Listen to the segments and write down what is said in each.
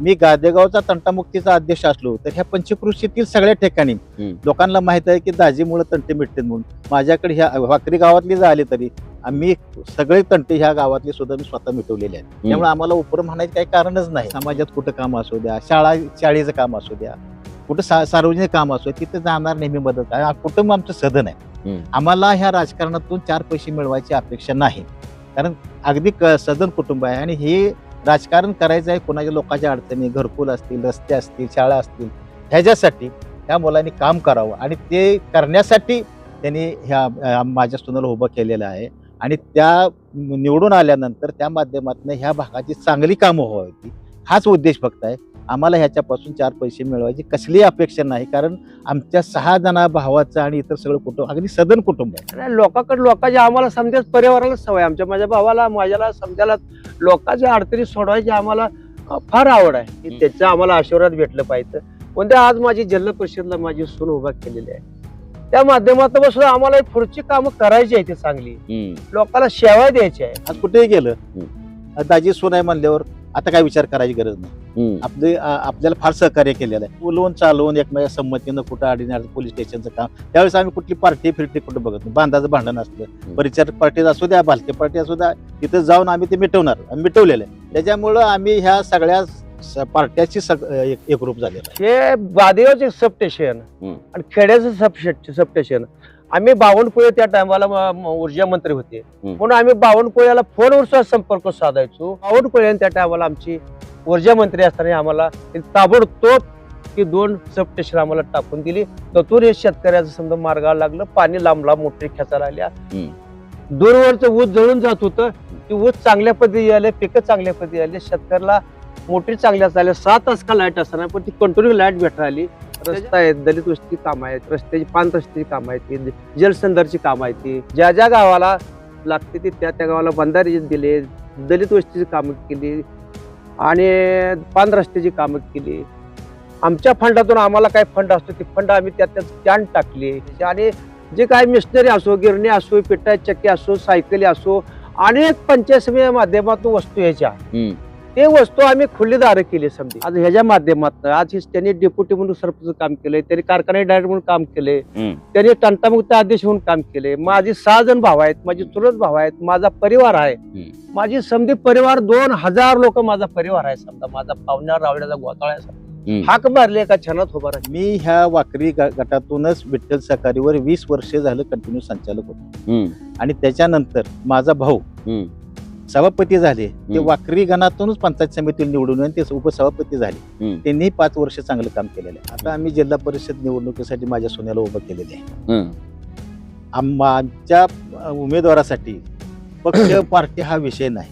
मी गादेगावचा तंटामुक्तीचा अध्यक्ष असलो तर ह्या पंचकृषीतील सगळ्या ठिकाणी लोकांना माहित आहे की दाजीमुळे तंटे मिटतील म्हणून. माझ्याकडे ह्या वाकरी गावातली जर आले तरी आम्ही सगळे तंटे ह्या गावातले सुद्धा मी स्वतः मिटवलेले आहेत. त्यामुळे आम्हाला उपरं म्हणायचं काही कारणच नाही. समाजात कुठं काम असू द्या, शाळेचं काम असू द्या, कुठं सार्वजनिक काम असू द्या, तिथे जाणार नेहमी मदत आहे. कुटुंब आमचं सदन आहे. आम्हाला ह्या राजकारणातून 4 पैसे मिळवायची अपेक्षा नाही, कारण अगदी सदन कुटुंब आहे आणि हे राजकारण करायचं आहे. कोणाच्या लोकांच्या अडचणी, घरकुल असतील, रस्ते असतील, शाळा असतील, ह्याच्यासाठी ह्या मुलांनी काम करावं आणि ते करण्यासाठी त्यांनी ह्या माझ्या सुनाला उभं केलेलं आहे. आणि त्या निवडून आल्यानंतर त्या माध्यमातून ह्या भागाची चांगली कामं व्हावी, हाच उद्देश फक्त आहे. आम्हाला ह्याच्यापासून 4 पैसे मिळवायची कसलीही अपेक्षा नाही, कारण आमच्या 6 जण भावाचं आणि इतर सगळं कुटुंब अगदी सदन कुटुंब आहे. लोकांच्या आम्हाला समजाच पर्यावरणाला सवय, माझ्या भावाला माझ्याला समजायला लोकांच्या अडचणी सोडवायची आम्हाला फार आवड आहे. त्याचा आम्हाला आशीर्वाद भेटलं पाहिजे. पण आज माझी जिल्हा परिषदला माझी सून उभा केलेली आहे, त्या माध्यमातून सुद्धा आम्हाला पुढची कामं करायची आहे, ती चांगली लोकांना सेवा द्यायची आहे. आज कुठेही गेलं दाजी सून आहे म्हणल्यावर आता काय विचार करायची गरज नाही. आपल्याला फार सहकार्य केलेलं आहे. बोलवून चालवून एकमेका संमतीनं कुठं अडीने पोलीस स्टेशनचं काम, त्यावेळेस आम्ही कुठली पार्टी फिरटी कुठं बघत नाही. बांधाचं भांडण असलं, परिचार पार्टी असू द्या, भालके पार्टी असू द्या, तिथं जाऊन आम्ही ते मिटवणार, मिटवलेलं आहे. त्याच्यामुळं आम्ही ह्या सगळ्या पार्ट्याची एकरूप झालेलं आहे. हे गादेगावचे सबस्टेशन आणि खेड्याचं सबस्टेशन, आम्ही बावनकुळे त्या टायमाला ऊर्जा मंत्री होते म्हणून आम्ही बावनकुळ्याला फोनवर सुद्धा संपर्क साधायचो. बावनकुळे त्या टायमाला आमची ऊर्जा मंत्री असताना आम्हाला ताबडतोब ती 2 सबस्टेशन आम्हाला टाकून दिली. ततून हे शेतकऱ्याचं समजा मार्गाला लागलं. पाणी लांब मोटरी खेचायला आल्या. 2 वर्ष ऊस जळून जात होतं, ती ऊस चांगल्या पद्धती आले, पिकं चांगल्या पद्धती आले, शेतकऱ्याला मोटरी चांगल्या झाल्या. 7 तास का लाईट असताना पण ती कंटिन्यू लाईट भेटायला आली. रस्ता आहेत, दलित वस्ती कामं आहेत, रस्त्याची 5 रस्त्याची कामं आहेत, जलसंधारची कामं आहेत, ज्या ज्या गावाला लागते ती त्या गावाला बंधारे दिले, दलित वस्तीची कामं केली आणि 5 रस्त्याची कामं केली. आमच्या फंडातून आम्हाला काय फंड असतो ते फंड आम्ही त्यात कॅन टाकले आणि जे काय मिशनरी असो, गिरणी असो, पिठा चक्की असो, सायकली असो, अनेक पंचायत समिती माध्यमातून वस्तू यायच्या, ते वस्तू आम्ही खुलेदार केली. समजा आज ह्याच्या माध्यमातून आज त्यांनी डेप्युटी म्हणून सरपंच काम केलंय, त्यांनी कारखाना डायरेक्टर म्हणून काम केलंय, त्यांनी तंटामुक्त अध्यक्ष म्हणून काम केले. माझे 6 जण भाव आहेत, माझे चुलत भाव आहेत, माझा परिवार आहे, माझी समधी परिवार 2000 लोक माझा परिवार आहे. समजा माझा पाहुण्या रावड्याचा गोताळा आहे. हाक मारले एका छानात उभा राहिले. मी ह्या वाकरी गटातूनच विठ्ठल सहकारीवर 20 वर्ष झालं कंटिन्यू संचालक होतो आणि त्याच्यानंतर माझा भाऊ सभापती झाले. ते वाकरी गणातूनच पंचायत समितीला निवडून येऊन ते उपसभापती झाले. त्यांनी 5 वर्ष चांगलं काम केलेलं आहे. आता आम्ही जिल्हा परिषद निवडणुकीसाठी माझ्या सोन्याला उभं केलेले आहे. आमच्या उमेदवारासाठी पक्ष पार्टी हा विषय नाही.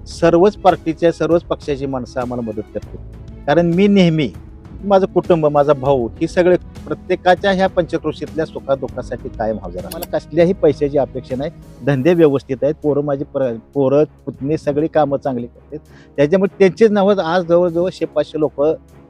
सर्वच पार्टीच्या सर्वच पक्षाची माणसं आम्हाला मदत करते, कारण मी नेहमी माझं कुटुंब, माझा भाऊ, ही सगळे प्रत्येकाच्या ह्या पंचकृषीतल्या सुखादुःखासाठी कायम हजर आहे. मला कसल्याही पैशाची अपेक्षा नाही. धंदे व्यवस्थित आहेत. पोरं माझी पोरं पुतणी सगळी कामं चांगली करतात. त्याच्यामुळे त्यांचीच नावं आज जवळजवळ 100-500 लोक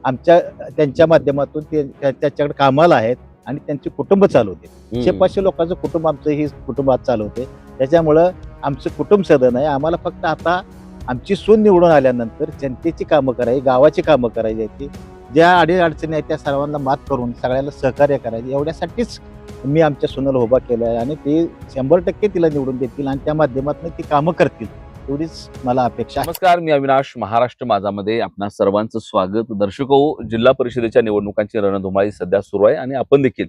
त्यांच्या माध्यमातून त्याच्याकडे कामाला आहेत आणि त्यांचे कुटुंब चालवते. 100-500 लोकांचं कुटुंब आमचं ही कुटुंबात चालवते. त्याच्यामुळं आमचं कुटुंब सदन आहे. आम्हाला फक्त आता आमची सून निवडून आल्यानंतर जनतेची कामं करायची, गावाची कामं करायची आहेत, ज्या अडीअडचणी आहेत त्या सर्वांना मात करून सगळ्यांना सहकार्य करायचे, एवढ्यासाठीच मी आमच्या सुनाला उभा केला आहे. आणि ते 100% तिला निवडून देतील आणि त्या माध्यमातून ती कामं करतील, एवढीच मला अपेक्षा. नमस्कार, मी अविनाश. महाराष्ट्र माझामध्ये आपणा सर्वांचं स्वागत. दर्शको, जिल्हा परिषदेच्या निवडणुकांची रणधुमाळी सध्या सुरू आहे आणि आपण देखील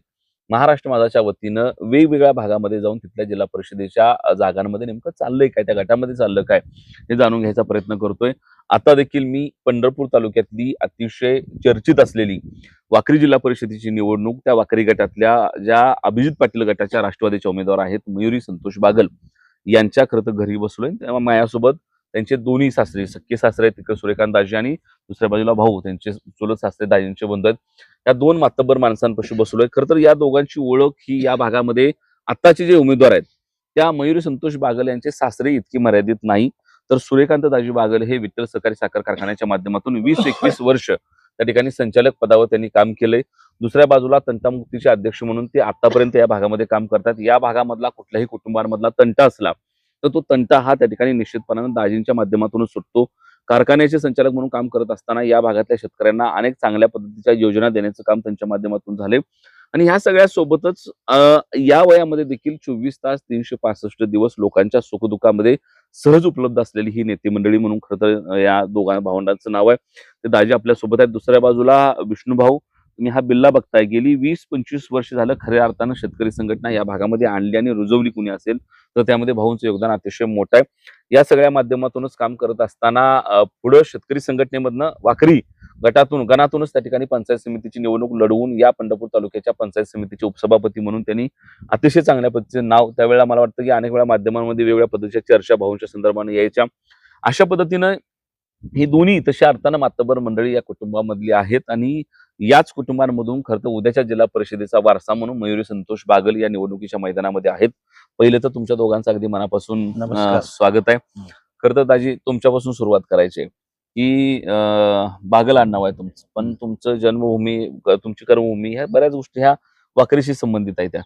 महाराष्ट्र माझाच्या वतीनं वेगवेगळ्या भागामध्ये जाऊन तिथल्या जिल्हा परिषदेच्या जागांमध्ये नेमकं चाललंय काय, त्या गटामध्ये चाललं काय हे जाणून घ्यायचा प्रयत्न करतोय. आता देखील मी पंढरपूर तालुक्यातली अतिशय चर्चित असलेली वाकरी जिल्हा परिषदेची निवडणूक, त्या वाकरी गटातल्या ज्या अभिजित पाटील गटाच्या राष्ट्रवादीच्या उमेदवार आहेत मयुरी संतोष बागल यांच्या खरं तर घरी बसलोय. तेव्हा माझ्यासोबत त्यांचे दोन्ही सासरे, सख्खे सासरे आहेत तिकडे सूर्यकांत दाजी आणि दुसऱ्या बाजूला भाऊ, त्यांचे चुलत सासरे दाजींचे बंधू आहेत. या 2 मातब्बर माणसांपाशी बसलोय. खरं तर या दोघांची ओळख ही या भागामध्ये आत्ताचे जे उमेदवार आहेत त्या मयुरी संतोष बागल यांचे सासरे इतकी मर्यादित नाही, तर सूर्यकांत दाजी बागल हे विठ्ठल सहकारी साखर कारखान्याच्या माध्यमातून 20-21 वर्ष त्या ठिकाणी संचालक पदावर त्यांनी काम केलंय. दुसऱ्या बाजूला तंटामुक्तीचे अध्यक्ष म्हणून ते आतापर्यंत या भागामध्ये काम करतात. या भागामधला कुठल्याही कुटुंबांमधला तंटा असला तर तो तंटा हा त्या ठिकाणी निश्चितपणाने दाजींच्या माध्यमातूनच सुटतो. कारखान्याचे संचालक म्हणून काम करत असताना या भागातल्या शेतकऱ्यांना अनेक चांगल्या पद्धतीच्या योजना देण्याचं काम त्यांच्या माध्यमातून झाले. आणि ह्या सगळ्या सोबतच या वयामध्ये देखील 24 तास 365 दिवस लोकांच्या सुखदुःखामध्ये सहज उपलब्ध असलेली ही नेते मंडळी म्हणून खरं तर या दोघा भावंडांचं नाव आहे. ते दाजी आपल्या सोबत आहेत. दुसऱ्या बाजूला विष्णूभाऊ, तुम्ही हा बिल्ला बघताय. गेली 20-25 वर्ष झालं खऱ्या अर्थानं शेतकरी संघटना या भागामध्ये आणली आणि रुजवली कुणी असेल तर त्यामध्ये भाऊंचं योगदान अतिशय मोठं आहे. या सगळ्या माध्यमातूनच काम करत असताना पुढे शेतकरी संघटनेमधनं वाखरी गणातूनच त्या ठिकाणी पंचायत समितीची निवडणूक लढवून या पंढरपूर तालुक्याच्या पंचायत समितीचे उपसभापती म्हणून त्यांनी अतिशय चांगल्या पद्धतीचे नाव, त्यावेळेला मला वाटतं की अनेक वेळा माध्यमांमध्ये वेगवेगळ्या पद्धतीच्या चर्चा भाऊंच्या संदर्भाने यायच्या. अशा पद्धतीनं ही दोन्ही तशा अर्थानं मातबर मंडळी या कुटुंबामधली आहेत आणि याच कुटुंबांमधून खरं तर उद्याच्या जिल्हा परिषदेचा वारसा म्हणून मयुरी संतोष बागल या निवडणुकीच्या मैदानामध्ये आहेत. पहिले तर तुमच्या दोघांचं अगदी मनापासून नमस्कार. स्वागत आहे. खरं तर दाजी तुमच्यापासून सुरुवात करायची आहे की बागल आडनाव आहे तुमचं, पण तुमचं जन्मभूमी, तुमची कर्मभूमी, ह्या बऱ्याच गोष्टी ह्या वाकरीशी संबंधित आहेत. त्या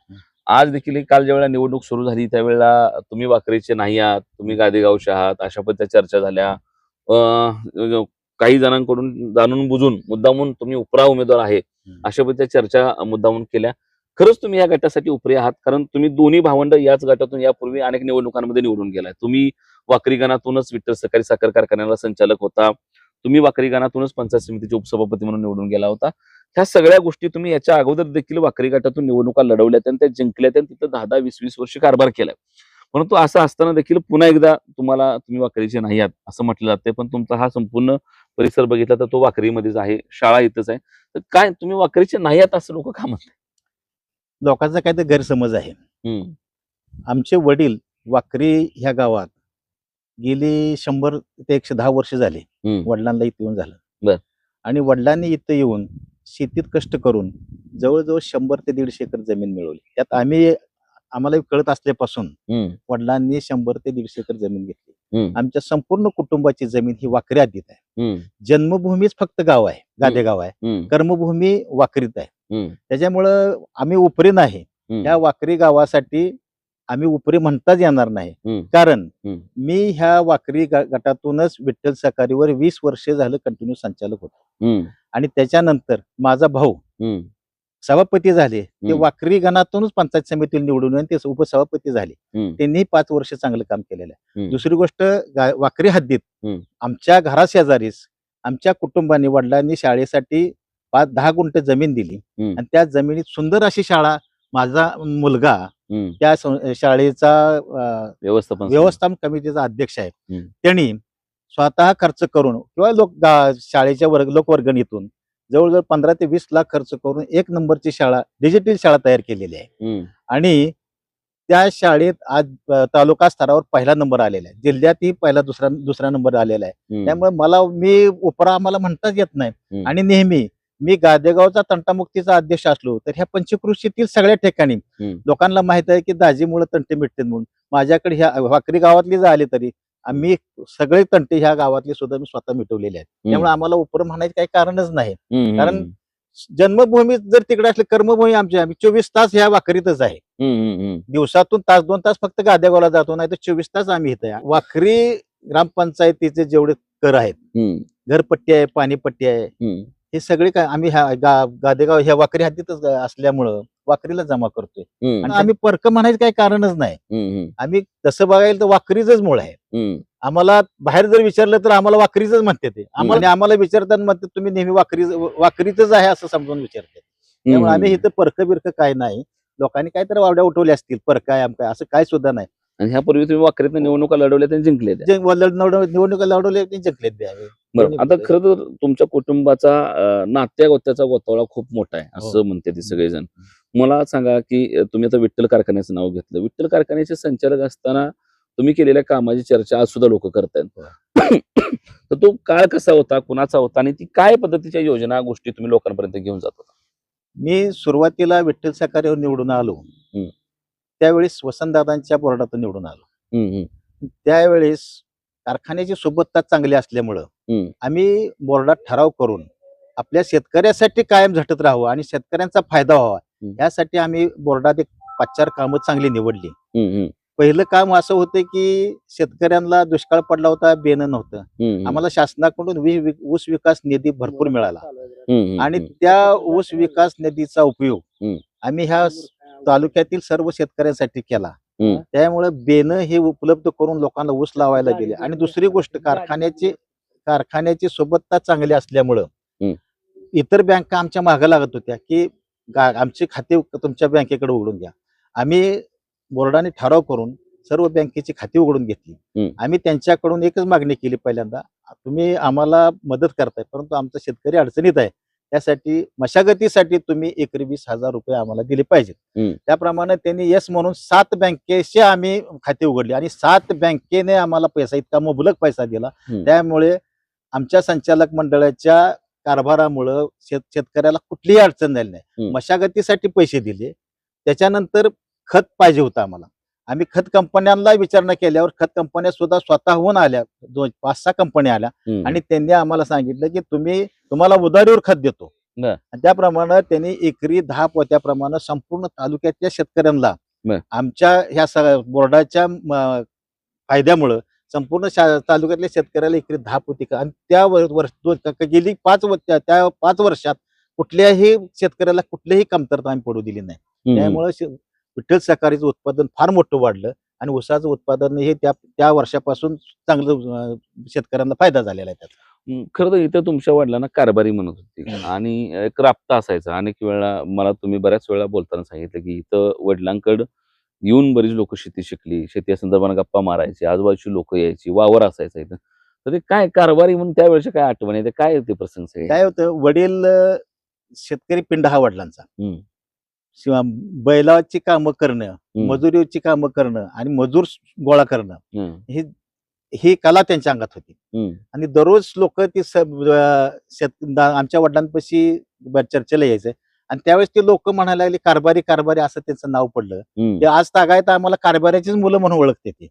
आज देखील काल ज्यावेळेला निवडणूक सुरू झाली त्यावेळेला तुम्ही वाकरीचे नाही आहात, तुम्ही गादेगावचे आहात, अशा पद्धतीच्या चर्चा झाल्या. काही जणांकडून जाणून बुजून मुद्दामून तुम्ही उपरा उमेदवार आहे अशा पद्धतीच्या चर्चा मुद्दामून केल्या. खरंच तुम्ही या गटासाठी उपरी आहात, कारण तुम्ही दोन्ही भावंड याच गटातून यापूर्वी अनेक निवडणुकांमध्ये निवडून गेलाय. तुम्ही वाकरी गणातूनच विठ्ठल सहकारी साखर कारखान्याला संचालक होता, तुम्ही वाकरी गणातूनच पंचायत समितीचे उपसभापती म्हणून निवडून गेला होता. ह्या सगळ्या गोष्टी तुम्ही याच्या अगोदर देखील वाकरी गटातून निवडणुका लढवल्या आणि त्या जिंकल्या, तिथं 10-20 वर्ष कारभार केलाय. परंतु असं असताना देखील पुन्हा एकदा तुम्ही वाकरीचे नाही आहात असं म्हटलं जाते, पण तुमचा हा संपूर्ण परिसर बघितला तर तो वाकरीमध्येच आहे, शाळा इथंच आहे. तर काय तुम्ही वाकरीचे नाही आहात असं लोक का म्हणतात? लोकांचा काय तर गैरसमज आहे. आमचे वडील वाकरी ह्या गावात गेली 100 ते 110 वर्ष झाले. वडिलांना इथं येऊन झालं. बर. आणि वडिलांनी इथं येऊन शेतीत कष्ट करून जवळजवळ 100 ते 150 एकर जमीन मिळवली. त्यात आम्हाला कळत असल्यापासून वडिलांनी 100 ते 150 एकर जमीन घेतली. आमच्या संपूर्ण कुटुंबाची जमीन ही वाकरी हद्दीत आहे. जन्मभूमीच फक्त गाव आहे, गादेगाव आहे. कर्मभूमी वाकरीत आहे. त्याच्यामुळं आम्ही उपरी नाही. ह्या वाकरी गावासाठी आम्ही उपरी म्हणताच येणार नाही. कारण मी ह्या वाकरी गटातूनच विठ्ठल सहकारीवर 20 वर्ष झालं कंटिन्यू संचालक होतो. आणि त्याच्यानंतर माझा भाऊ सभापती झाले, ते वाकरी गणातूनच पंचायत समितीला निवडून येऊन ते उपसभापती झाले. त्यांनी 5 वर्ष चांगलं काम केलेलं आहे. दुसरी गोष्ट, वाकरी हद्दीत आमच्या घराशेजारीच आमच्या कुटुंबाने वडिलांनी शाळेसाठी 5-10 गुंठ जमीन दिली आणि त्या जमिनीत सुंदर अशी शाळा, माझा मुलगा त्या शाळेचा व्यवस्थापन कमिटीचा अध्यक्ष आहे. त्यांनी स्वतः खर्च करून किंवा शाळेच्या लोकवर्गणीतून जवळजवळ 15 ते 20 लाख खर्च करून 1 नंबरची शाळा, डिजिटल शाळा तयार केलेली आहे. आणि त्या शाळेत आज तालुका स्तरावर पहिला नंबर आलेला आहे, जिल्ह्यातही पहिला दुसरा नंबर आलेला आहे. त्यामुळे मी उपरा आम्हाला म्हणताच येत नाही. आणि नेहमी मी गादेगावचा तंटामुक्तीचा अध्यक्ष असलो तर ह्या पंचकृषीतील सगळ्या ठिकाणी लोकांना माहित आहे की दाजीमुळे तंटे मिटतात म्हणून. माझ्याकडे ह्या वाकरी गावातली जर आले तरी आम्ही सगळे तंटे ह्या गावातले सुद्धा मी स्वतः मिटवलेले आहेत. त्यामुळे आम्हाला उपर म्हणायचं काही कारणच नाही. कारण जन्मभूमी जर तिकडे असले, कर्मभूमी आमची, आम्ही 24 तास ह्या वाकरीतच आहे. दिवसातून 1-2 तास फक्त गादेगावला जातो, नाही तर 24 तास आम्ही इथं आहे. वाकरी ग्रामपंचायतीचे जेवढे कर आहेत, घरपट्टी आहे, पाणीपट्टी आहे, हे सगळे काय आम्ही गादेगाव ह्या वाकरी हद्दीतच असल्यामुळं वाकरीला जमा करतोय. आणि आम्ही परक म्हणायचं काही कारणच नाही. आम्ही तसं बघायला तर वाकरीच मूळ आहे. आम्हाला बाहेर जर विचारलं तर आम्हाला वाकरीच म्हणते ते. आम्हाला विचारताना म्हणते तुम्ही नेहमी वाकरीच आहे असं समजून विचारते. त्यामुळे आम्ही इथं परक बिरक काय नाही. लोकांनी काहीतरी वावड्या उठवल्या असतील, परक आहे आमका असं काय सुद्धा नाही. आणि ह्यापूर्वी तुम्ही वाकरीत निवडणुका लढवल्या आणि जिंकले, निवडणुका लढवल्या जिंकलेत बी आम्ही. बरोबर. आता खरं तर तुमच्या कुटुंबाचा नात्या गोत्याचा गोतावळा खूप मोठा आहे असं म्हणते ते सगळेजण. मला सांगा की तुम्ही आता विठ्ठल कारखान्याचं नाव घेतलं. विठ्ठल कारखान्याचे संचालक असताना तुम्ही केलेल्या कामाची चर्चा आज सुद्धा लोक करतायत. तर तो काळ कसा होता, कुणाचा होता आणि ती काय पद्धतीच्या योजना गोष्टी तुम्ही लोकांपर्यंत घेऊन जात होता? मी सुरुवातीला विठ्ठल सहकारीवर निवडून आलो त्यावेळेस वसंतदादांच्या बोर्डातून निवडून आलो. त्यावेळेस कारखान्याची सोबतता चांगली असल्यामुळं आम्ही बोर्डात ठराव करून आपल्या शेतकऱ्यासाठी कायम झटत राहावं आणि शेतकऱ्यांचा फायदा व्हावा यासाठी आम्ही बोर्डात एक 5-4 कामं चांगली निवडली. पहिलं काम असं होतं की शेतकऱ्यांना दुष्काळ पडला होता, बेन नव्हतं. आम्हाला शासनाकडून ऊस विकास निधी भरपूर मिळाला आणि त्या ऊस विकास निधीचा उपयोग आम्ही ह्या तालुक्यातील सर्व शेतकऱ्यांसाठी केला. त्यामुळे बेन हे उपलब्ध करून लोकांना ऊस लावायला दिले. आणि दुसरी गोष्ट, कारखान्याची सोबतता चांगली असल्यामुळं इतर बँका आमच्या मागे लागत होत्या की आमचे खाते तुमच्या बँकेकडे उघडून घ्या. आम्ही बोर्डाने ठराव करून सर्व बँकेची खाती उघडून घेतली. आम्ही त्यांच्याकडून एकच मागणी केली पहिल्यांदा, तुम्ही आम्हाला मदत करताय परंतु आमचा शेतकरी अडचणीत आहे, त्यासाठी मशागतीसाठी तुम्ही एकरी 20,000 रुपये आम्हाला दिले पाहिजेत. त्याप्रमाणे त्यांनी येस म्हणून 7 बँकेशी आम्ही खाते उघडली आणि 7 बँकेने आम्हाला पैसा, इतका मुबलक पैसा दिला. त्यामुळे आमच्या संचालक मंडळाच्या कारभारामुळं शेतकऱ्याला कुठलीही अडचण झाली नाही. मशागतीसाठी पैसे दिले. त्याच्यानंतर खत पाहिजे होतं आम्हाला. आम्ही खत कंपन्यांना विचारणा केल्यावर खत कंपन्या सुद्धा स्वतःहून आल्या, 5-6 कंपन्या आल्या आणि त्यांनी आम्हाला सांगितलं की तुम्हाला उधारीवर खत देतो. त्याप्रमाणे त्यांनी एकरी 10 पोत्याप्रमाणे संपूर्ण तालुक्याच्या शेतकऱ्यांना आमच्या ह्या बोर्डाच्या फायद्यामुळं संपूर्ण तालुक्यातल्या शेतकऱ्याला एकरी 10 पोती आणि त्या गेली 5 वर्षात कुठल्याही शेतकऱ्याला कुठलीही कमतरता आम्ही पडू दिली नाही. त्यामुळे विठ्ठल सहकारीचं उत्पादन फार मोठं वाढलं आणि ऊसाचं उत्पादन हे त्या वर्षापासून चांगलं शेतकऱ्यांना फायदा झालेला आहे त्याचा. खरं तर इथं तुमच्या वडिलांना कारभारी म्हणत होती आणि एक राबता असायचा. अनेक वेळा मला तुम्ही बऱ्याच वेळा बोलताना सांगितलं की इथं वडिलांकडं येऊन बरीच लोक शेती शिकली, शेती संदर्भाने गप्पा मारायची, आजूबाजूची लोक यायची, वावर असायचा इथं. तर ते काय कारभारी म्हणून त्यावेळेच्या काय आठवण येते, काय ते प्रसंग सगळे? काय होतं, वडील शेतकरी पिंड हा वडिलांचा. बैलाची कामं करणं, मजुरीची कामं करणं आणि मजूर गोळा करणं ही कला त्यांच्या अंगात होती. आणि दररोज लोक ती आमच्या वडिलांपाशी चर्चेला यायचं आणि त्यावेळेस ते लोक म्हणायला लागले कारभारी कारभारी असं त्यांचं नाव पडलं. ते आज तागायत आम्हाला कारभाऱ्याचीच मुलं म्हणून ओळखते ते.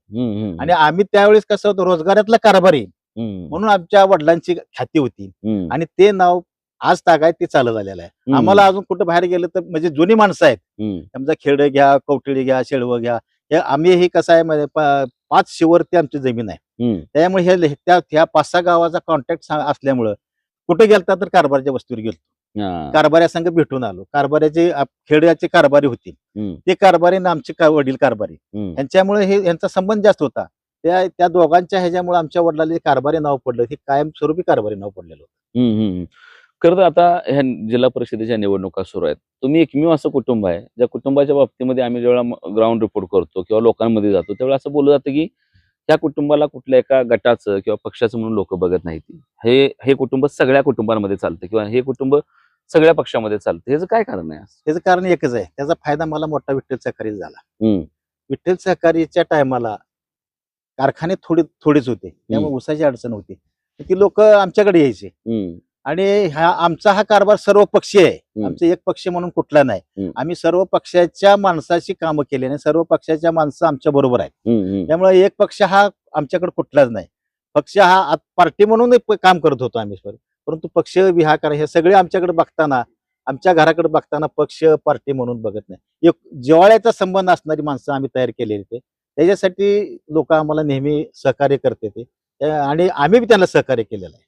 आणि आम्ही त्यावेळेस कसं होतं, रोजगारातला कारभारी म्हणून आमच्या वडिलांची ख्याती होती आणि ते नाव आज तागायत ते चालत आलेलं आहे. आम्हाला अजून कुठं बाहेर गेलं तर म्हणजे जुनी माणसं आहेत, समजा खेड घ्या, कवठळी घ्या, शेळवं घ्या, हे आम्ही हे कसं आहे 5 शिवरती आमची जमीन आहे. त्यामुळे ह्या 5-6 गावाचा कॉन्टॅक्ट असल्यामुळं कुठे गेलता तर कारभारच्या वस्तूवर गेलो, कारभाऱ्या संघ भेटून आलो. कारभाऱ्याचे खेड्याचे कारभारी होते, ते कारभारी आणि आमचे वडील कारभारी, यांच्यामुळे यांचा संबंध जास्त होता. त्या दोघांच्या ह्याच्यामुळे आमच्या वडिलांना कारभारी नाव पडलं, हे कायमस्वरूपी कारभारी नाव पडलेलं होतं. खरं तर आता ह्या जिल्हा परिषदेच्या निवडणुका सुरू आहेत. तुम्ही एकमेव असं कुटुंब आहे ज्या कुटुंबाच्या बाबतीमध्ये आम्ही जेव्हा ग्राउंड रिपोर्ट करतो किंवा लोकांमध्ये जातो त्यावेळेला असं बोललं जातं की त्या कुटुंबाला कुठल्या एका गटाचं किंवा पक्षाचं म्हणून लोक बघत नाहीत. हे कुटुंब सगळ्या कुटुंबांमध्ये चालतं किंवा हे कुटुंब सगळ्या पक्षामध्ये चालतं. ह्याचं काय कारण आहे? त्याचं कारण एकच आहे, त्याचा फायदा मला मोठा विठ्ठल सहकारी झाला. विठ्ठल सहकारीच्या टायमाला कारखाने थोडेच होते, त्यामुळे ऊसाची अडचण होती. ती लोक आमच्याकडे यायचे आणि आमचा हा कारभार सर्व पक्षीय आहे. आमचं एक पक्ष म्हणून कुठला नाही. आम्ही सर्व पक्षाच्या माणसाची कामं केली आणि सर्व पक्षाच्या माणसं आमच्या बरोबर आहेत. त्यामुळे एक पक्ष हा आमच्याकडे कुठलाच नाही. पक्ष हा पार्टी म्हणून काम करत होतो आम्ही, परंतु पक्ष विहाकार हे सगळे आमच्याकडे बघताना, आमच्या घराकडे बघताना पक्ष पार्टी म्हणून बघत नाही. एक जिव्हाळ्याचा संबंध असणारी माणसं आम्ही तयार केलेली ते, त्याच्यासाठी लोक आम्हाला नेहमी सहकार्य करते ते आणि आम्ही बी त्यांना सहकार्य केलेलं आहे.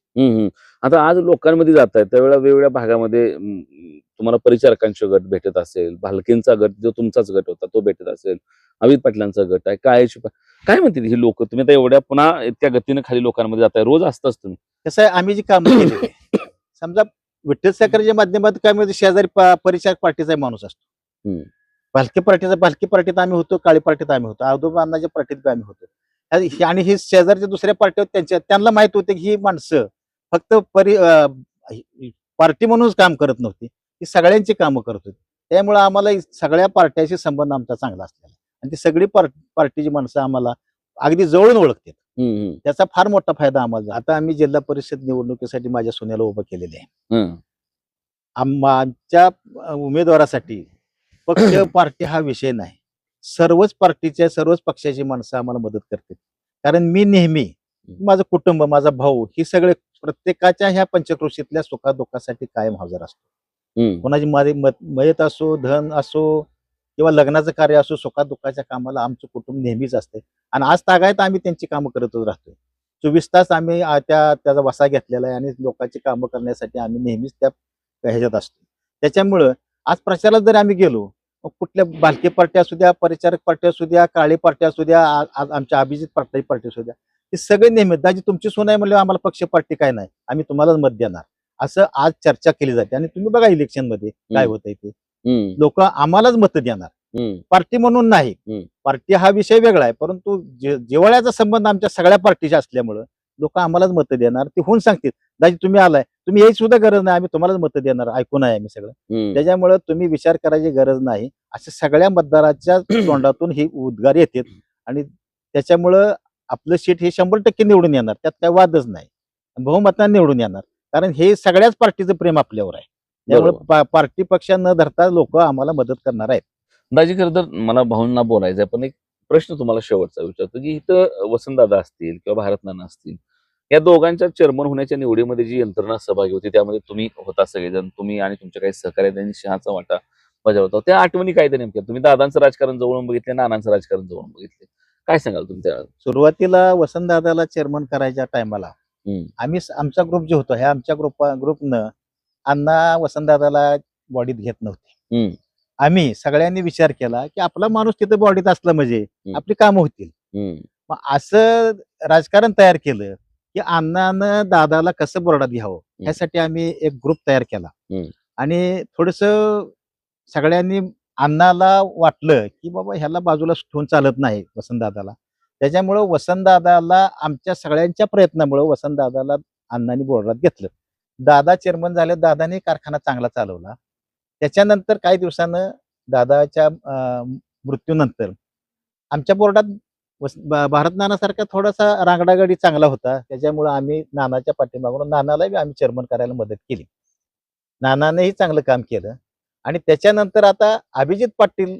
आता आज लोकांमध्ये जात आहे त्यावेळेला वेगवेगळ्या भागामध्ये तुम्हाला परिचारकांचे गट भेटत असेल, भालकेंचा गट जो तुमचाच गट होता तो भेटत असेल, अमित पाटलांचा गट आहे, काय म्हणते ही लोक? तुम्ही आता एवढ्या पुन्हा इतक्या गतीने खाली लोकांमध्ये जाताय, रोज असताच तुम्ही. कसं आहे, आम्ही जी कामं केली समजा विठ्ठल सहकारीच्या माध्यमातून काय म्हणजे शेजारी परिचारक पार्टीचा माणूस असतो, भालकी पार्टीत आम्ही होतो, काळी पार्टीत आम्ही होतो, आदोबांनाच्या पार्टीत आम्ही होतो. आणि ही शेजारच्या दुसऱ्या पार्टीवर त्यांना माहित होते की ही माणसं फक्त पार्टी म्हणूनच काम करत नव्हती, ही सगळ्यांची कामं करत होती. त्यामुळे आम्हाला सगळ्या पार्ट्याशी संबंध आमचा चांगला असलेला आणि ती सगळी पार्टीची माणसं आम्हाला अगदी जवळून ओळखतात. त्याचा फार मोठा फायदा आम्हाला. आता आम्ही जिल्हा परिषद निवडणुकीसाठी माझ्या सोन्याला उभं केलेले आहे. आमच्या उमेदवारासाठी पक्ष पार्टी हा विषय नाही, सर्वच पार्टीच्या सर्वच पक्षाची माणसं आम्हाला मदत करते. कारण मी नेहमी माझं कुटुंब, माझा भाऊ, ही सगळे प्रत्येकाच्या ह्या पंचक्रोशीतल्या सुखादुःखासाठी कायम हजर असतो. कोणाची मयत असो, धन असो, किंवा लग्नाचं कार्य असो, सुखादुःखाच्या कामाला आमचं कुटुंब नेहमीच असते. आणि आज तागायत आम्ही त्यांची कामं करतच राहतोय. 24 तास आम्ही त्याचा वसा घेतलेला आहे आणि लोकांची कामं करण्यासाठी आम्ही नेहमीच त्या ह्याच्यात असतो. त्याच्यामुळं आज प्रचारात जर आम्ही गेलो, मग कुठल्या बालकी पार्ट्या असू द्या, परिचारक पार्ट्या असू द्या, काळी पार्ट्या असू द्या, आज आमच्या अभिजित पार्टी असू द्या, हे सगळे नेहमी दाजी तुमची सून आहे म्हणल्यावर आम्हाला पक्ष पार्टी काय नाही, आम्ही तुम्हालाच मत देणार, असं आज चर्चा केली जाते. आणि तुम्ही बघा इलेक्शन मध्ये काय होतंय ते, लोक आम्हालाच मत देणार, पार्टी म्हणून नाही. पार्टी हा विषय वेगळा आहे, परंतु जिव्हाळ्याचा संबंध आमच्या सगळ्या पार्टीच्या असल्यामुळं लोक आम्हालाच मत देणार. ते होऊन सांगतील दाजी तुम्ही आलाय, तुम्ही यायची सुद्धा गरज नाही, आम्ही तुम्हालाच मत देणार, ऐकून आहे आम्ही सगळं. त्याच्यामुळे तुम्ही विचार करायची गरज नाही, अशा सगळ्या मतदाराच्या तोंडातून ही उद्गार येतात. आणि त्याच्यामुळं आपलं सीट हे 100% निवडून येणार, त्यात काही वादच नाही, बहुमताने निवडून येणार. कारण हे सगळ्याच पार्टीचं प्रेम आपल्यावर आहे. त्यामुळे पार्टी पक्ष न धरता लोक आम्हाला मदत करणार आहेत. दाजी खरं तर मला भाऊंना बोलायचं आहे, पण एक प्रश्न तुम्हाला शेवटचा विचारतो की इथं वसंतदादा असतील किंवा भारत नाना असतील, या दोघांच्या चेअरमन होण्याच्या निवडीमध्ये जी यंत्रणा सहभागी होती त्यामध्ये तुम्ही होता सगळेजण, तुम्ही आणि तुमच्या काही सहकार्य त्यांनी शहाचा वाटा बजावता. त्या आठवणी काय ते नेमक्या? तुम्ही दादांचं राजकारण जवळून बघितले, नानांचं राजकारण जवळून बघितले, काय सांगाल तुमच्या? सुरुवातीला वसंतदादाला चेअरमन करायच्या टायमाला आम्ही आमचा ग्रुप जो होता, ह्या आमच्या ग्रुपनं अण्णा वसंतदादाला बॉडीत घेत नव्हते. आम्ही सगळ्यांनी विचार केला की आपला माणूस तिथे बॉडीत असला म्हणजे आपली कामं होतील. मग असं राजकारण तयार केलं की अण्णानं दादाला कसं बोर्डात घ्यावं, ह्यासाठी आम्ही एक ग्रुप तयार केला. आणि थोडस सगळ्यांनी अण्णाला वाटलं की बाबा ह्याला बाजूला ठेवून चालत नाही वसंतदादाला. त्याच्यामुळं वसंतदादाला आमच्या सगळ्यांच्या प्रयत्नामुळे वसंतदादाला अण्णांनी बोर्डात घेतलं. दादा चेअरमन झाले, दादाने कारखाना चांगला चालवला. त्याच्यानंतर काही दिवसानं दादाच्या मृत्यूनंतर आमच्या बोर्डात भारत नानासारखा थोडासा रांगडागडी चांगला होता. त्याच्यामुळे आम्ही नानाच्या पाठीमागून नानालाही आम्ही चेअरमन करायला मदत केली. नानानेही चांगलं काम केलं. आणि त्याच्यानंतर आता अभिजित पाटील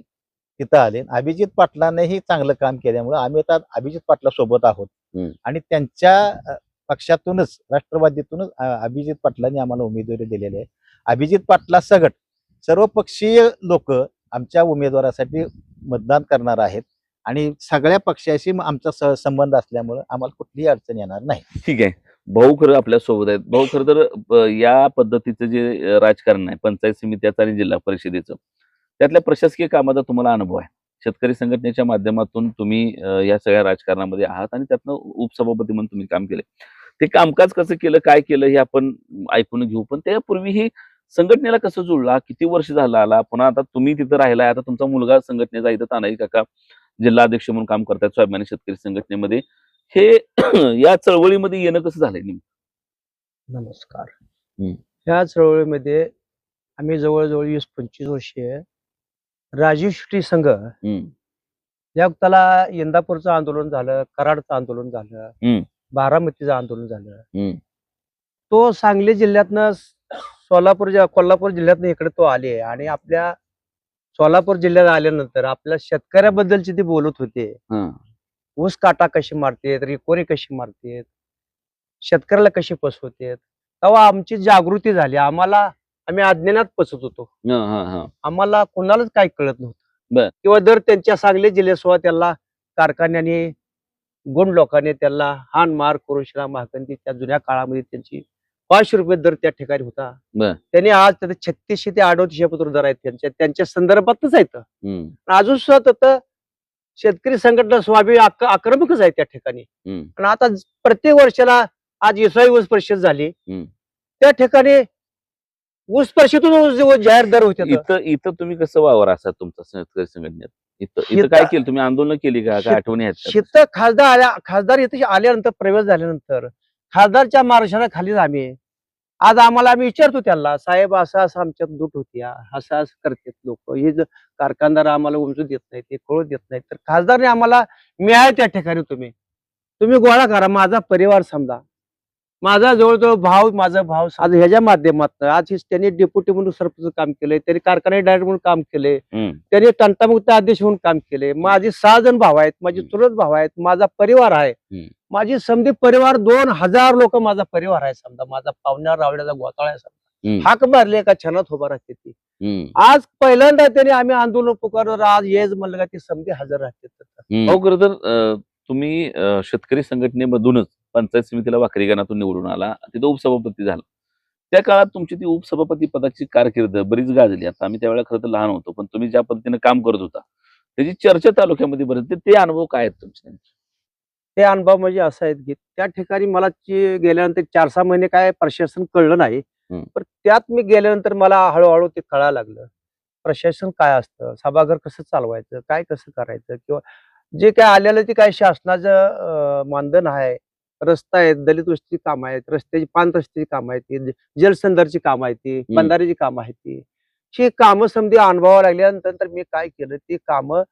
तिथं आले. अभिजित पाटलानेही चांगलं काम केल्यामुळे आम्ही आता अभिजित पाटला सोबत आहोत. आणि त्यांच्या पक्षातूनच, राष्ट्रवादीतूनच अभिजित पाटलांनी आम्हाला उमेदवारी दिलेली आहे. अभिजित पाटला सगट सर्वपक्षीय लोक आमच्या उमेदवारासाठी मतदान करणार आहेत. आणि सगळ्या पक्षाशी आमचा संबंध असल्यामुळे आम्हाला कुठलीही अडचण येणार नाही. ठीक आहे, भाऊ खरं आपल्या सोबत आहेत. भाऊ खरं तर या पद्धतीचं जे राजकारण आहे, पंचायत समित्याचं आणि जिल्हा परिषदेचं, त्यातल्या प्रशासकीय कामाचा तुम्हाला अनुभव आहे. शेतकरी संघटनेच्या माध्यमातून तुम्ही या सगळ्या राजकारणामध्ये आहात आणि त्यातनं उपसभापती म्हणून तुम्ही काम केले. ते कामकाज कसं केलं, काय केलं हे आपण ऐकून घेऊ. पण त्यापूर्वी ही संघटनेला कसं जुळला, किती वर्ष झाला आला, पुन्हा आता तुम्ही तिथं राहिलाय, आता तुमचा मुलगा संघटनेचा इथं तानाजी काका जिल्हाध्यक्ष म्हणून काम करतात स्वाभिमानी शेतकरी संघटनेमध्ये, हे या चळवळीमध्ये येणं कसं झालंय नेमकं? नमस्कार. ह्या चळवळीमध्ये आम्ही जवळजवळ 20-25 वर्षे राजीव शेट्टी संघ, या त्याला इंदापूरचं आंदोलन झालं, कराडचं आंदोलन झालं, बारामतीचं आंदोलन झालं. तो सांगली जिल्ह्यातनं कोल्हापूर जिल्ह्यातनं इकडे तो आले. आणि आपल्या सोलापूर जिल्ह्यात आल्यानंतर आपल्या शेतकऱ्याबद्दलचे ते बोलत होते. ऊस काटा कशी मारतेत, रिकोरी कशी मारतेत, शेतकऱ्याला कशी फसवतेत. तेव्हा आमची जागृती झाली. आम्ही अज्ञानात फसत होतो. आम्हाला कोणालाच काही कळत नव्हतं. किंवा दर त्यांच्या सांगली जिल्ह्यासोबत त्याला कारखान्याने, गुंड लोकांनी त्याला हान मार करून श्राम हाकंती, त्या जुन्या काळामध्ये त्यांची 500 रुपये दर त्या ठिकाणी होता. त्यांनी आज 3600 ते 3800 पत्र दर आहेत त्यांच्या संदर्भातच आहेत. अजून सुद्धा तिथं शेतकरी संघटना स्वामी आक्रमकच आहे त्या ठिकाणी. आणि आता प्रत्येक वर्षाला आज एसआय ऊस परिषद झाली, त्या ठिकाणी ऊस परिषदेतून जाहीर दर होते. इथं तुम्ही कसं वावर असा तुमचा शेतकरी संघटनेत? इथं काय केलं तुम्ही? आंदोलन केली का? काय आठवणी आहेत? खासदार इथे आल्यानंतर, प्रवेश झाल्यानंतर खासदारच्या मार्गदर्शनाखालीच आम्ही विचारतो त्यांना, साहेब असं असं आमच्यात दूट होती, असं असं करतात लोक, हे कारखानदार आम्हाला उमजू देत नाही, ते कळू देत नाही. तर खासदारने आम्हाला मिळाले त्या ठिकाणी, तुम्ही गोळा करा, माझा परिवार समजा, माझा जवळजवळ माझा भाव आज ह्याच्या माध्यमातून आज त्यांनी डेप्युटी म्हणून सरपंच काम केलंय, त्यांनी कारखाना डायरेक्टर म्हणून काम केलंय, त्यांनी तंटामुक्त अध्यक्ष म्हणून काम केलंय. माझे 6 जण भाव आहेत, माझे चुलत भाव आहेत, माझा परिवार आहे, माझी समधी परिवार 2000 लोक माझा परिवार आहे समजा, माझा पाहुण्या रावड्याचा गोताळा आहे समजा. हाक मारली एका क्षणात उभा राहते ती. आज पहिल्यांदा त्याने आम्ही आंदोलन पुकारलं, आज येच म्हणलं का ती समधी हजर राहते. हो, खरं तर तुम्ही शेतकरी संघटनेमधूनच पंचायत समितीला वाकरी गणातून निवडून आला, तिथं उपसभापती झाला. त्या काळात तुमची ती उपसभापती पदाची कारकीर्द बरीच गाजली. आता आम्ही त्यावेळेला खरं तर लहान होतो, पण तुम्ही ज्या पद्धतीने काम करत होता त्याची चर्चा तालुक्यामध्ये बरेच. ते अनुभव काय आहेत तुमचे? ते अनुभव म्हणजे असं आहेत की त्या ठिकाणी मला गेल्यानंतर 4-6 महिने काय प्रशासन कळलं नाही. पण त्यात मी गेल्यानंतर मला हळूहळू ते कळायला लागलं. प्रशासन काय असतं, सभागृह कसं चालवायचं, काय कसं करायचं, किंवा जे काय आलेलं ते काय शासनाचं मानधन आहे, रस्ता आहेत, दलित वस्तीची कामं आहेत, रस्त्याची 5 रस्त्याची कामं आहेत, जलसंधारची कामं आहेत, ती बंधाऱ्याची कामं आहेत, ही कामं समधी अनुभवाला लागल्यानंतर मी काय केलं, ती कामं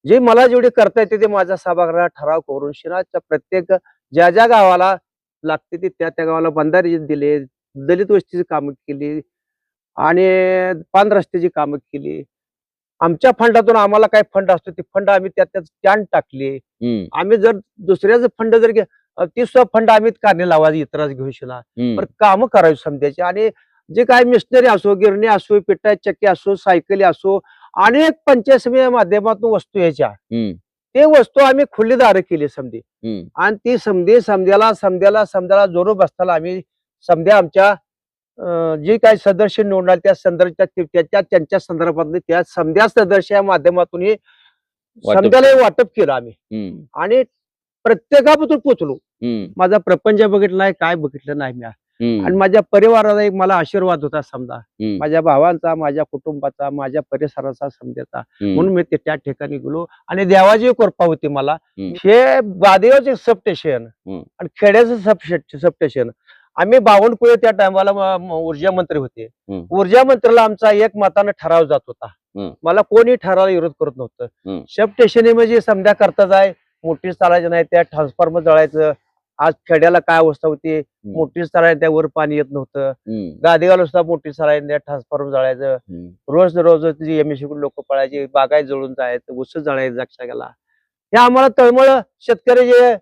जे मला जेवढे करता येते ते माझ्या सभागृहात ठराव करून शिराच्या प्रत्येक ज्या ज्या गावाला लागते ते त्या गावाला बंधारे दिले, दलित वस्तीची कामं केली आणि 5 रस्त्याची कामं केली. आमच्या फंडातून आम्हाला काय फंड असतो ते फंड आम्ही त्यात स्टँड टाकले. आम्ही जर दुसऱ्याच फंड जर ती सुद्धा फंड आम्ही कारणे लावायचे, इतराच घेऊ शिना, पण कामं करायची समजायची. आणि जे काय मिशनरी असो, गिरणी असो, पिठा चक्की असो, सायकली असो, अनेक पंचायत समिती माध्यमातून वस्तू यायच्या, ते वस्तू आम्ही खुली दारं केली समधी. आणि ती समध्याला जोर बसताना आम्ही समध्या आमच्या जे काही सदस्य निवडणार त्या संदर्भात त्यांच्या संदर्भात त्या समध्या सदस्य माध्यमातून हे समध्याला वाटप केलं आम्ही आणि प्रत्येकाबद्दल पोचलो. माझा प्रपंच बघितला नाही, काय बघितलं नाही मी. आणि माझ्या परिवाराला एक मला आशीर्वाद होता समजा, माझ्या भावांचा, माझ्या कुटुंबाचा, माझ्या परिसराचा, समजाचा. म्हणून मी त्या ठिकाणी गेलो आणि देवाची कृपा होती मला. हे बादेवाचे सबस्टेशन आणि खेड्याचं सबस्टेशन आम्ही बावनकुळे त्या टायमाला ऊर्जा मंत्री होते. ऊर्जा मंत्र्याला आमचा एक मतानं ठराव जात होता. मला कोणी ठरावाला विरोध करत नव्हतं. सबस्टेशन म्हणजे समजा करताच आहे, मोठी चालायची नाही, त्या ट्रान्सफॉर्मर जळायचं. आज खेड्याला काय अवस्था होती, मोठी चालायला त्यावर पाणी येत नव्हतं. गादेगावला सुद्धा मोठी चालायला त्या ट्रान्सफॉर्मर जळायचं. रोज एमएससी लोक पळायचे, बागाय जळून जायचं, ऊस जळायचं लक्षात गेला. हे आम्हाला तळमळ शेतकऱ्याचे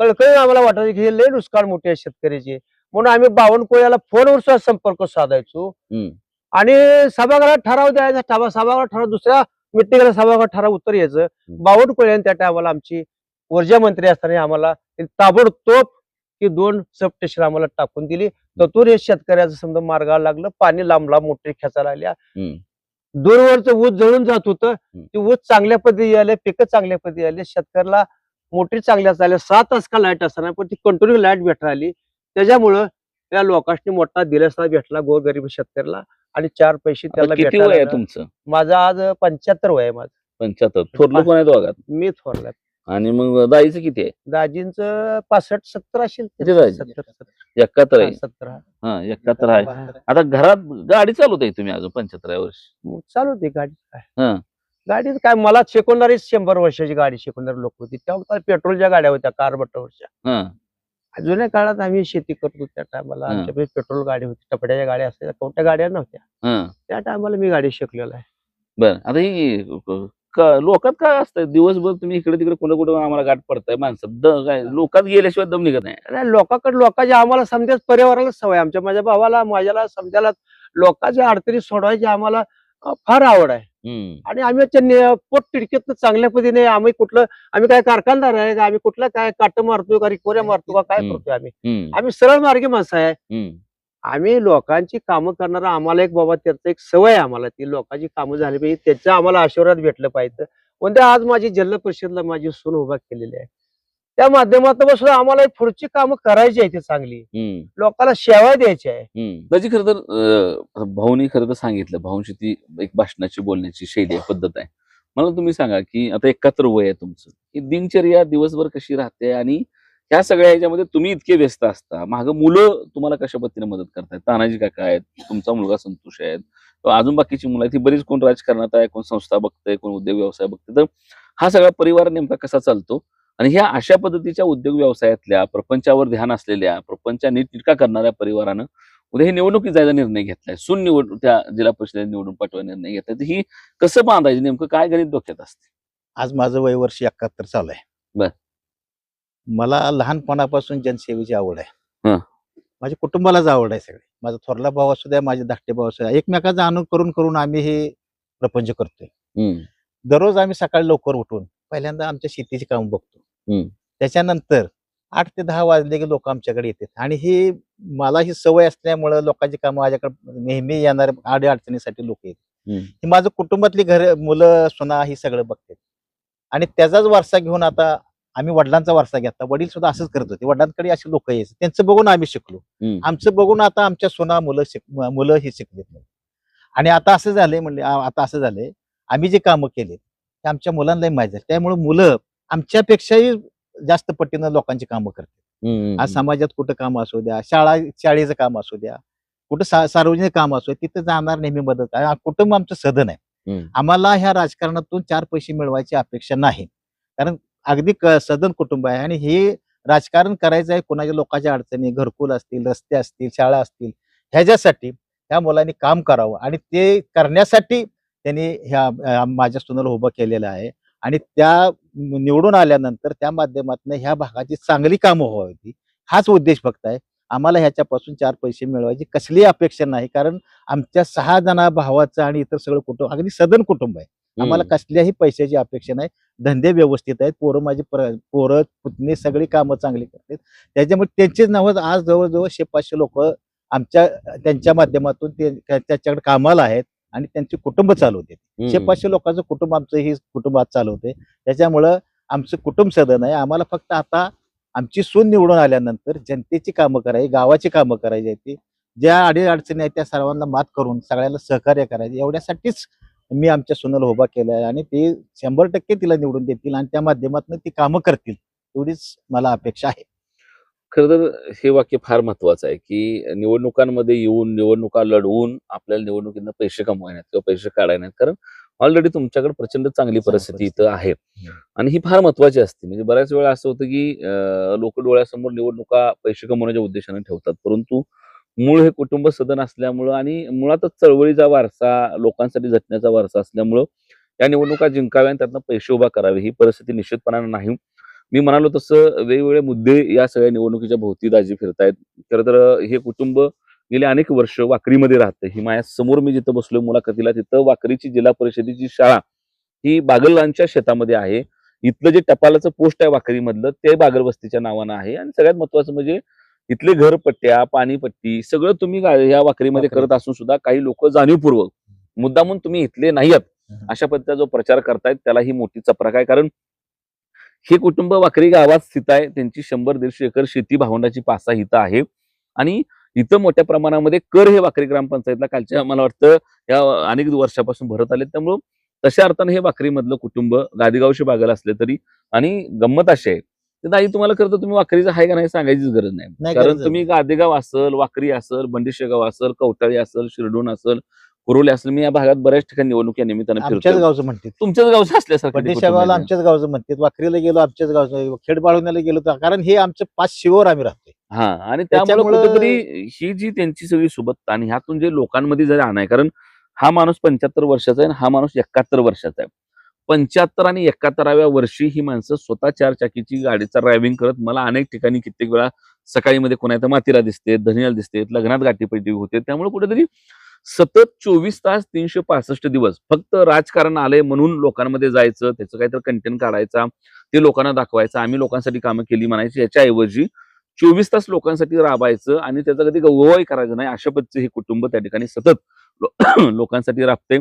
कळकळी आम्हाला वाटायचे की हे लय नुकसान मोठे आहे शेतकऱ्याचे. म्हणून आम्ही बावनकुळ्याला फोनवर सुद्धा संपर्क साधायचो आणि सभागृहात ठराव द्यायचा. सभागृहात ठराव, दुसऱ्या मिटिंगला सभागृहात ठराव उत्तर यायचं. बावनकुळे त्या टायमाला आमची ऊर्जा मंत्री असताना आम्हाला ताबडतोब की 2 सबस्टेशन आम्हाला टाकून दिली. तर हे शेतकऱ्याचं समजा मार्गाला लागलं. पाणी लांब मोठे खेचायला लागल्या. दूरवरचं ऊस जळून जात होतं, ते ऊस चांगल्या पद्धती आले, पिकं चांगल्या पद्धती आले. शेतकऱ्याला मोटरी चांगल्या चालल्या. 7 तास का लाईट असताना पण ती कंटिन्यू लाईट भेटायला आली. त्याच्यामुळं त्या लोकांनी मोठा दिलासा भेटला गोरगरीब शेतकऱ्याला आणि 4 पैसे त्याला भेटले. तुमचं माझं आज 75 वय आहे. माझं 75. थोरलं कोण आहे दोघात? मी थोरला. आणि मग दाजीचं किती आहे? दाजींचं 65-70 असेल. 71 आहे. 70. हा, 71 आहे. आता घरात गाडी चालवताय तुम्ही अजून 75 वर्ष? चालवते गाडी. काय गाडी काय, मला सेकंडरी 100 वर्षाची गाडी सेकंडरी लोक होती. तेव्हा पेट्रोलच्या गाड्या होत्या, कार्बोरेटरच्या. जुन्या काळात आम्ही शेती करत होतो त्या टायमाला आमच्याकडे पेट्रोल गाडी होती, टपड्याच्या गाड्या असायच्या, कोणत्या गाड्या नव्हत्या. त्या टायमाला मी गाडी शिकलेला आहे. बरं, आता ही लोकात काय असतं, दिवसभर तुम्ही इकडे तिकडे कुठे आम्हाला गाठ पडताय माणसं, काय लोकात गेल्याशिवाय दम निघत नाही. लोकांच्या आम्हाला समजाच परिवाराला सवय, आमच्या माझ्या भावाला माझ्याला समजायला लोकांच्या अडचणी सोडवायची आम्हाला फार आवड आहे. आणि आम्ही पोट तिडकीत चांगल्या पद्धतीने आम्ही काय कारखानदार आहे का, आम्ही कुठला काय काट मारतो का, रिकोऱ्या मारतो का, काय करतोय आम्ही सरळ मार्गी माणसं आहे. आम्ही लोकांची कामं करणारा, आम्हाला एक बाबा त्याचं एक सवय आहे, आम्हाला ती लोकांची कामं झाली पाहिजे, त्याचं आम्हाला आशीर्वाद भेटलं पाहिजे. कोणत्या आज माझी जिल्हा परिषदला माझी सून उभा केलेली आहे, त्या माध्यमातून बसून आम्हाला पुढची कामं करायची आहे, ती चांगली लोकांना सेवा द्यायची आहे. त्याची खरं तर भाऊनी खरं तर सांगितलं, भाऊंची ती एक भाषणाची बोलण्याची शैली पद्धत आहे. मला तुम्ही सांगा की आता 71 वय आहे तुमचं, ही दिनचर्या दिवसभर कशी राहते आणि ह्या सगळ्या ह्याच्यामध्ये तुम्ही इतके व्यस्त असता, मागं मुलं तुम्हाला कशा पद्धतीने मदत करतायत? तानाजी काका आहेत, तुमचा मुलगा संतोष आहेत, अजून बाकीची मुलं आहेत, ती बरीच कोण राजकारणात आहे, कोण संस्था बघतंय, कोण उद्योग व्यवसाय बघतंय. तर हा सगळा परिवार नेमका कसा चालतो आणि ह्या अशा पद्धतीच्या उद्योग व्यवसायातल्या प्रपंचावर ध्यान असलेल्या, प्रपंच नीटनेटका करणाऱ्या परिवारानं उद्या हे निवडणुकीत जायचा निर्णय घेतलाय, त्या जिल्हा परिषदेत निवडून पाठवायचा निर्णय घेतलाय, तर ही कसं बांधायची, नेमकं काय गणित डोक्यात असते? आज माझं वय वर्ष 71 चालू आहे. बर. मला लहानपणापासून जनसेवेची आवड आहे. माझ्या कुटुंबालाच आवड आहे सगळी. माझा थोरला भाऊ असू द्या, माझे धाकटे भाऊ असू द्या, एकमेकाचा अनुकरण करून आम्ही हे प्रपंच करतोय. हम्म. दररोज आम्ही सकाळी लवकर उठून पहिल्यांदा आमच्या शेतीची कामं बघतो. हम्म. त्याच्यानंतर 8 ते 10 वाजले की लोक आमच्याकडे येतात आणि ही मला ही सवय असल्यामुळं लोकांची कामं माझ्याकडे नेहमी येणार अडचणीसाठी लोक येतात. हम्म. ही माझं कुटुंबातली मुलं सुना ही सगळं बघतात आणि त्याचाच वारसा घेऊन आता आम्ही वडिलांचा वारसा घेतला. वडील सुद्धा असंच करत होते. वडिलांकडे असे लोक यायचे, त्यांचं बघून आम्ही शिकलो. हम्म. आमचं बघून आता आमच्या सुना मुलं ही शिकलेत आणि आता असं झालंय म्हणले आता असं झालंय आम्ही जे कामं केले ते आमच्या मुलांनाही माहीत झाले. त्यामुळे मुलं आमच्यापेक्षाही जास्त पटीनं लोकांची कामं करतात. हम्म. आज समाजात कुठं काम असू द्या, शाळेचं काम असू द्या, कुठं सार्वजनिक काम असू द्या, तिथं जाणार नेहमी मदत आहे. कुटुंब आमचं सदन आहे. हम्म. आम्हाला ह्या राजकारणातून 4 पैसे मिळवायची अपेक्षा नाही, कारण अगदी सदन कुटुंब आहे आणि हे राजकारण करायचं आहे कोणाच्या लोकांच्या अडचणी, घरकुल असतील, रस्ते असतील, शाळा असतील, ह्याच्यासाठी ह्या मुलांनी काम करावं आणि ते करण्यासाठी त्यांनी ह्या माझ्या सुनाला उभं केलेलं आहे आणि त्या निवडून आल्यानंतर त्या माध्यमातून ह्या भागाची चांगली कामं व्हावी हाच उद्देश फक्त आहे. आम्हाला ह्याच्यापासून 4 पैसे मिळवायची कसलीही अपेक्षा नाही, कारण आमच्या 6 जण भावाचं आणि इतर सगळं कुटुंब अगदी सदन कुटुंब आहे. आम्हाला कसल्याही पैशाची अपेक्षा नाही. धंदे व्यवस्थित आहेत. पोरं माझी पोरं पुतणी सगळी कामं चांगली करतात. त्याच्यामुळे त्यांचीच नावं आज जवळजवळ 100-500 लोक त्यांच्या माध्यमातून त्याच्याकडे कामाला आहेत आणि त्यांची कुटुंब चालवते. 100-500 लोकांचं कुटुंब आमचं ही कुटुंबात चालवते. त्याच्यामुळं आमचं कुटुंब सदन आहे. आम्हाला फक्त आता आमची सून निवडून आल्यानंतर जनतेची कामं करायची, गावाची कामं करायची आहेत, ज्या अडचणी आहेत त्या सर्वांना मात करून सगळ्यांना सहकार्य करायचे एवढ्यासाठीच मी आमच्या सुनाला उभा केलाय आणि ते 100% तिला निवडून देतील आणि त्या माध्यमातून ती कामं करतील एवढीच मला अपेक्षा आहे. खरं तर हे वाक्य फार महत्वाचं आहे की निवडणुकांमध्ये येऊन निवडणुका लढवून आपल्याला निवडणुकींना पैसे कमवायचे किंवा पैसे काढायचे, कारण ऑलरेडी तुमच्याकडे प्रचंड चांगली परिस्थिती इथं आहे आणि ही फार महत्वाची असते. म्हणजे बऱ्याच वेळा असं होतं की लोक डोळ्यासमोर निवडणुका पैसे कमवण्याच्या उद्देशाने ठेवतात, परंतु मूळ हे कुटुंब सदन असल्यामुळं आणि मुळातच चळवळीचा वारसा, लोकांसाठी झटण्याचा वारसा असल्यामुळं या निवडणुका जिंकाव्या आणि त्यातनं पैसे उभा करावे ही परिस्थिती निश्चितपणाने नाही. मी म्हणालो तसं वेगवेगळे मुद्दे या सगळ्या निवडणुकीच्या भोवती दाजी फिरतायत. खरं तर हे कुटुंब गेले अनेक वर्ष वाकरीमध्ये राहतं. ही माझ्या समोर मी जिथं बसलोय मुलाखतीला तिथं वाकरीची जिल्हा परिषदेची शाळा ही बागलांच्या शेतामध्ये आहे. इथलं जे टपालाचं पोस्ट आहे वाकरीमधलं ते बागलवस्तीच्या नावानं आहे आणि सगळ्यात महत्वाचं म्हणजे इथले घरपट्ट्या, पाणीपट्टी सगळं तुम्ही या वाकरीमध्ये करत असून सुद्धा काही लोक जाणीवपूर्वक मुद्दामून तुम्ही इथले नाहीत अशा पद्धतीचा जो प्रचार करतायत त्याला ही मोठी चपराक आहे. कारण हे कुटुंब वाकरी गावात स्थित आहे. त्यांची 100-150 एकर शेती भावंडाची पासा इथं आहे आणि इथं मोठ्या प्रमाणामध्ये कर हे वाकरी ग्रामपंचायतला कालच्या मला वाटतं या अनेक वर्षापासून भरत आले. त्यामुळं तशा अर्थाने हे वाकरीमधलं कुटुंब गादीगावशी बागल असले तरी आणि गंमत अशी आहे दाई तुम्हाला खरं तर तुम्ही वाकरीचं आहे का नाही सांगायचीच गरज नाही, कारण तुम्ही गादेगाव असेल, वाकरी असेल, बंडिशेगाव असेल, कवटाळी असेल, शिरडून असेल, कुरोली असेल, मी या भागात बऱ्याच ठिकाणी निवडणुकीच्या निमित्तानं आमच्याच गावचं म्हणते, तुमच्याच गावचं असल्यासारखं बंडिशेगावला आमच्याच गावचं म्हणते, वाकरीला गेलो आमच्याच गावचं, खेडबाळवण्याला गेलो तर कारण हे आमचं 5 शिवर आम्ही राहतोय. हा आणि त्यामुळे कुठेतरी ही जी त्यांची सगळी सोबत आणि ह्यातून जे लोकांमध्ये जरी आणाय, कारण हा माणूस 75 वर्षाचा आहे आणि हा माणूस 71 वर्षाचा आहे. 75 आणि 71व्या वर्षी ही माणसं स्वतः 4 चाकीची गाडीचा ड्रायव्हिंग करत मला अनेक ठिकाणी कित्येक वेळा सकाळी मध्ये कोणा मातीला दिसते, धनियाला दिसते, लग्नात गाठीपैठी होते. त्यामुळे कुठेतरी सतत 24 तास 365 दिवस फक्त राजकारण आलंय म्हणून लोकांमध्ये जायचं, त्याचं काहीतरी कंटेंट काढायचा, ते लोकांना दाखवायचं, आम्ही लोकांसाठी कामं केली म्हणायची, याच्याऐवजी 24 तास लोकांसाठी राबायचं आणि त्याचा कधी गववाही करायचं नाही अशा पद्धतीचं हे कुटुंब त्या ठिकाणी सतत लोकांसाठी राबते.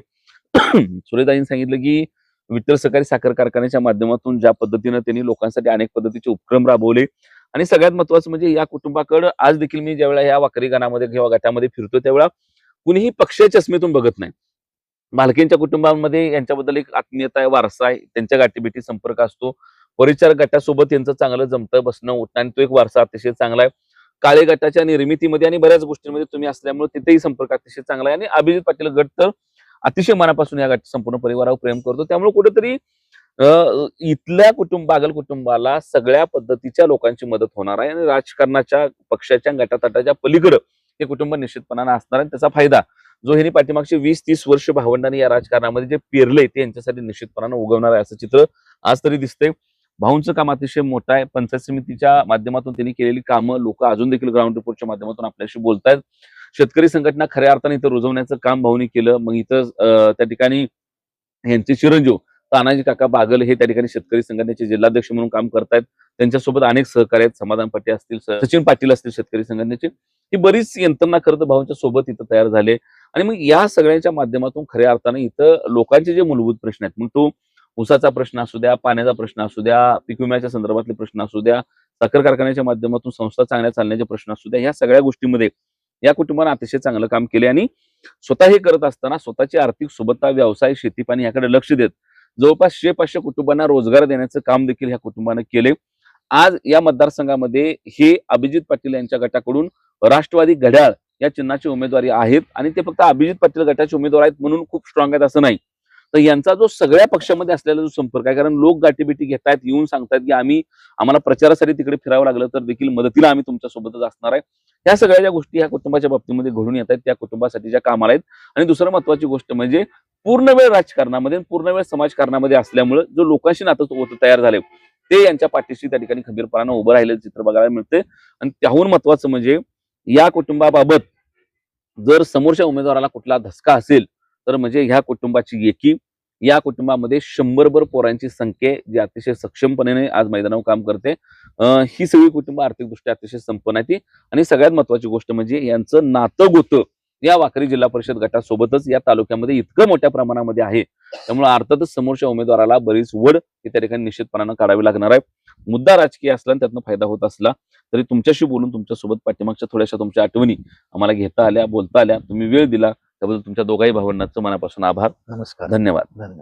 सुरेदाईंनी सांगितलं की विठ्ठल सहकारी साखर कारखान्याच्या माध्यमातून ज्या पद्धतीनं त्यांनी लोकांसाठी अनेक पद्धतीचे उपक्रम राबवले आणि सगळ्यात महत्वाचं म्हणजे या कुटुंबाकडे आज देखील मी ज्यावेळेला या वाकरी गाणामध्ये किंवा गटामध्ये फिरतो त्यावेळेला कुणीही पक्षाच्या चष्मेतून बघत नाही. मालकींच्या कुटुंबामध्ये यांच्याबद्दल एक आत्मीयता आहे, वारसा आहे, त्यांच्या गाठीभेटी संपर्क असतो. परिचार गटासोबत यांचं चांगलं जमतं बसणं उठणं आणि तो एक वारसा अतिशय चांगला आहे. काळे गटाच्या निर्मितीमध्ये आणि बऱ्याच गोष्टींमध्ये तुम्ही असल्यामुळे तिथेही संपर्क अतिशय चांगला आहे आणि अभिजित पाटील गट तर अतिशय मनापासून या संपूर्ण परिवारावर प्रेम करतो. त्यामुळे कुठेतरी इथल्या बागल कुटुंबाला सगळ्या पद्धतीच्या लोकांची मदत होणार आहे आणि राजकारणाच्या पक्षाच्या गटातटाच्या पलीकडे हे कुटुंब निश्चितपणाने असणार आहे. त्याचा फायदा जो ह्यांनी पाठीमागचे 20-30 वर्ष भावंडांनी या राजकारणामध्ये जे पेरले ते यांच्यासाठी निश्चितपणाने उगवणार आहे असं चित्र आज तरी दिसतंय. भाऊंचं काम अतिशय मोठं आहे. पंचायत समितीच्या माध्यमातून त्यांनी केलेली कामं लोक अजून देखील ग्राउंड रिपोर्टच्या माध्यमातून आपल्याशी बोलतायत. शेतकरी संघटना खऱ्या अर्थाने इथं रुजवण्याचं काम भाऊनी केलं. मग इथं त्या ठिकाणी यांचे चिरंजीव तानाजी काका बागल हे त्या ठिकाणी शेतकरी संघटनेचे जिल्हाध्यक्ष म्हणून काम करतायत. त्यांच्यासोबत अनेक सहकारी आहेत. समाधान पाटील असतील, सचिन पाटील असतील शेतकरी संघटनेचे. ही बरीच यंत्रणा खरं भाऊंच्या सोबत इथं तयार झाले आणि मग या सगळ्यांच्या माध्यमातून खऱ्या अर्थाने इथं लोकांचे जे मूलभूत प्रश्न आहेत, मग तो ऊसाचा प्रश्न असू द्या, पाण्याचा प्रश्न असू द्या, पीक विम्याच्या संदर्भातले प्रश्न असू द्या, साखर कारखान्याच्या माध्यमातून संस्था चांगल्या चालण्याचे प्रश्न असू द्या, या सगळ्या गोष्टींमध्ये या कुटुंबाने अतिशय चांगलं काम केले आणि स्वतः हे करत असताना स्वतःची आर्थिक सोबतता, व्यवसाय, शेतीपाणी याकडे लक्ष देत जवळपास 500 कुटुंबांना रोजगार देण्याचं काम देखील ह्या कुटुंबाने केले. आज या मतदारसंघामध्ये हे अभिजित पाटील यांच्या गटाकडून राष्ट्रवादी घड्याळ या चिन्हाची उमेदवारी आहेत आणि ते फक्त अभिजित पाटील गटाचे उमेदवार आहेत म्हणून खूप स्ट्रॉंग आहेत असं नाही. तर यांचा जो सगळ्या पक्षामध्ये असलेला जो संपर्क आहे, कारण लोक गाठीभेटी घेतायत, येऊन सांगतायत की आम्हाला प्रचारासाठी तिकडे फिरावं लागलं तर देखील मदतीला आम्ही तुमच्या सोबतच असणार आहे. ह्या सगळ्या ज्या गोष्टी ह्या कुटुंबाच्या बाबतीमध्ये घडून येत आहेत त्या कुटुंबासाठीच्या कामाला आहेत. आणि दुसरं महत्वाची गोष्ट म्हणजे पूर्ण वेळ राजकारणामध्ये, पूर्ण वेळ समाजकारणामध्ये असल्यामुळे जो लोकांशी नातं तयार झाले ते यांच्या पाठीशी त्या ठिकाणी खंबीरपणानं उभं राहिलेलं चित्र बघायला मिळते. आणि त्याहून महत्वाचं म्हणजे या कुटुंबाबाबत जर समोरच्या उमेदवाराला कुठला धसका असेल तर म्हणजे ह्या कुटुंबाची एकी, या कुटुंबामध्ये 100 पोरांची संख्या आहे, जी अतिशय सक्षमपणे आज मैदानावर काम करते. ही सगळी कुटुंब आर्थिकदृष्ट्या अतिशय संपन्न आहे ती. आणि सगळ्यात महत्वाची गोष्ट म्हणजे यांचं नातं गोतं या वाखरी जिल्हा परिषद गटासोबतच या तालुक्यामध्ये इतकं मोठ्या प्रमाणामध्ये आहे. त्यामुळे अर्थातच समोरच्या उमेदवाराला बरीच वड ही त्या ठिकाणी निश्चितपणानं काढावी लागणार आहे. मुद्दा राजकीय असला आणि त्यातनं फायदा होत असला तरी तुमच्याशी बोलून तुमच्यासोबत पाठीमागच्या थोड्याशा तुमच्या आठवणी आम्हाला घेता आल्या, बोलता आल्या, तुम्ही वेळ दिला त्याबद्दल तुमच्या दोघाही भावंडांचं मनापासून आभार. नमस्कार. धन्यवाद. धन्यवाद.